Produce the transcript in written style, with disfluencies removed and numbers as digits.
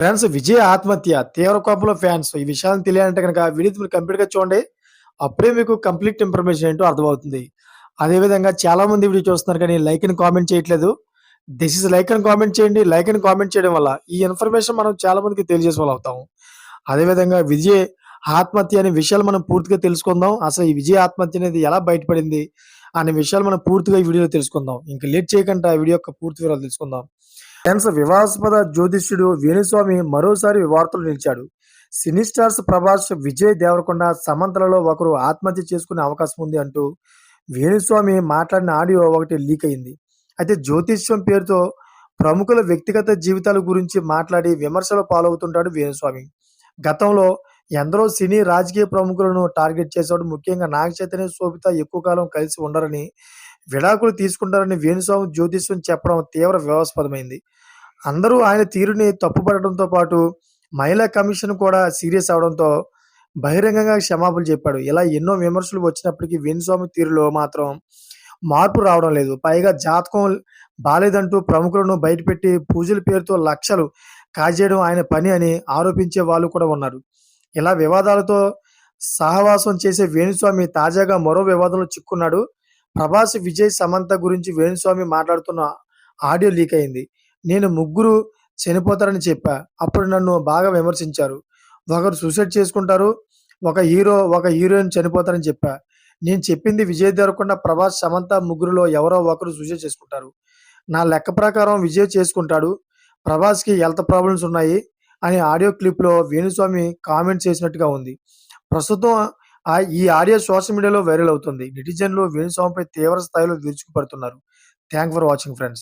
France Vijay ఆత్మహత్య తీవ్ర కోపంలో ఫ్యాన్స్. ఈ విషయాలను తెలియాలంటే గనక వీడియో మీరు కంప్లీట్‌గా చూడండి. అప్పుడే మీకు కంప్లీట్ ఇన్ఫర్మేషన్ ఏంటో అర్థమవుతుంది. అదేవిధంగా చాలామంది వీడియో చూస్తున్నారు కానీ లైక్ అని కామెంట్ చేయట్లేదు. దిస్ ఈజ్ లైక్ అని కామెంట్ చేయండి. లైక్ అని కామెంట్ చేయడం వల్ల ఈ ఇన్ఫర్మేషన్ మనం చాలా మందికి తెలియజేసే వాళ్ళం అవుతాం. అదేవిధంగా విజయ్ ఆత్మహత్య అనే విషయాలు మనం పూర్తిగా తెలుసుకుందాం. అసలు ఈ విజయ్ ఆత్మహత్య అనేది ఎలా బయటపడింది అనే విషయాలు మనం పూర్తిగా ఈ వీడియోలో తెలుసుకుందాం. ఇంక లేట్ చేయకుండా వీడియో యొక్క పూర్తి వివరాలు తెలుసుకుందాం. ఫ్రాన్స్ వివాదాస్పద జ్యోతిష్యుడు వేణుస్వామి మరోసారి వార్తలు నిలిచాడు. సినీ స్టార్స్ ప్రభాస్, విజయ్ దేవరకొండ, సమంతలలో ఒకరు ఆత్మహత్య చేసుకునే అవకాశం ఉంది అంటూ వేణుస్వామి మాట్లాడిన ఆడియో ఒకటి లీక్ అయింది. అయితే జ్యోతిష్యం పేరుతో ప్రముఖుల వ్యక్తిగత జీవితాల గురించి మాట్లాడి విమర్శల పాలవుతుంటాడు వేణుస్వామి. గతంలో ఎందరో సినీ, రాజకీయ ప్రముఖులను టార్గెట్ చేశాడు. ముఖ్యంగా నాగ చైతన్య, శోభిత ఎక్కువ కాలం కలిసి ఉండరని, విడాకులు తీసుకుంటారని వేణుస్వామి జ్యోతిష్యం చెప్పడం తీవ్ర వివాదాస్పదమైంది. అందరూ ఆయన తీరుని తప్పుపడటంతో పాటు మహిళా కమిషన్ కూడా సీరియస్ అవడంతో బహిరంగంగా క్షమాపణలు చెప్పాడు. ఇలా ఎన్నో విమర్శలు వచ్చినప్పటికీ వేణుస్వామి తీరులో మాత్రం మార్పు రావడం లేదు. పైగా జాతకం బాలేదంటూ ప్రముఖులను బయటపెట్టి పూజల పేరుతో లక్షలు కాజేయడం ఆయన పని అని ఆరోపించే వాళ్ళు కూడా ఉన్నారు. ఇలా వివాదాలతో సహవాసం చేసే వేణుస్వామి తాజాగా మరో వివాదంలో చిక్కున్నాడు. ప్రభాస్, విజయ్, సమంత గురించి వేణుస్వామి మాట్లాడుతున్న ఆడియో లీక్ అయింది. నేను ముగ్గురు చనిపోతారని చెప్పా. అప్పుడు నన్ను బాగా విమర్శించారు. ఒకరు సూసైడ్ చేసుకుంటారు. ఒక హీరోయిన్ చనిపోతారని చెప్పా. నేను చెప్పింది విజయ్ దేవరకొండ, ప్రభాస్, సమంత ముగ్గురిలో ఎవరో ఒకరు సూసైడ్ చేసుకుంటారు. నా లెక్క ప్రకారం విజయ్ చేసుకుంటాడు. ప్రభాస్‌కి హెల్త్ ప్రాబ్లమ్స్ ఉన్నాయి అని ఆడియో క్లిప్‌లో వేణుస్వామి కామెంట్ చేసినట్టుగా ఉంది. ప్రస్తుతం ఈ ఆడియో సోషల్ మీడియాలో వైరల్ అవుతుంది. నెటిజన్లు వేణుస్వామిపై తీవ్ర స్థాయిలో విరుచుకుపడుతున్నారు. Thanks for watching friends.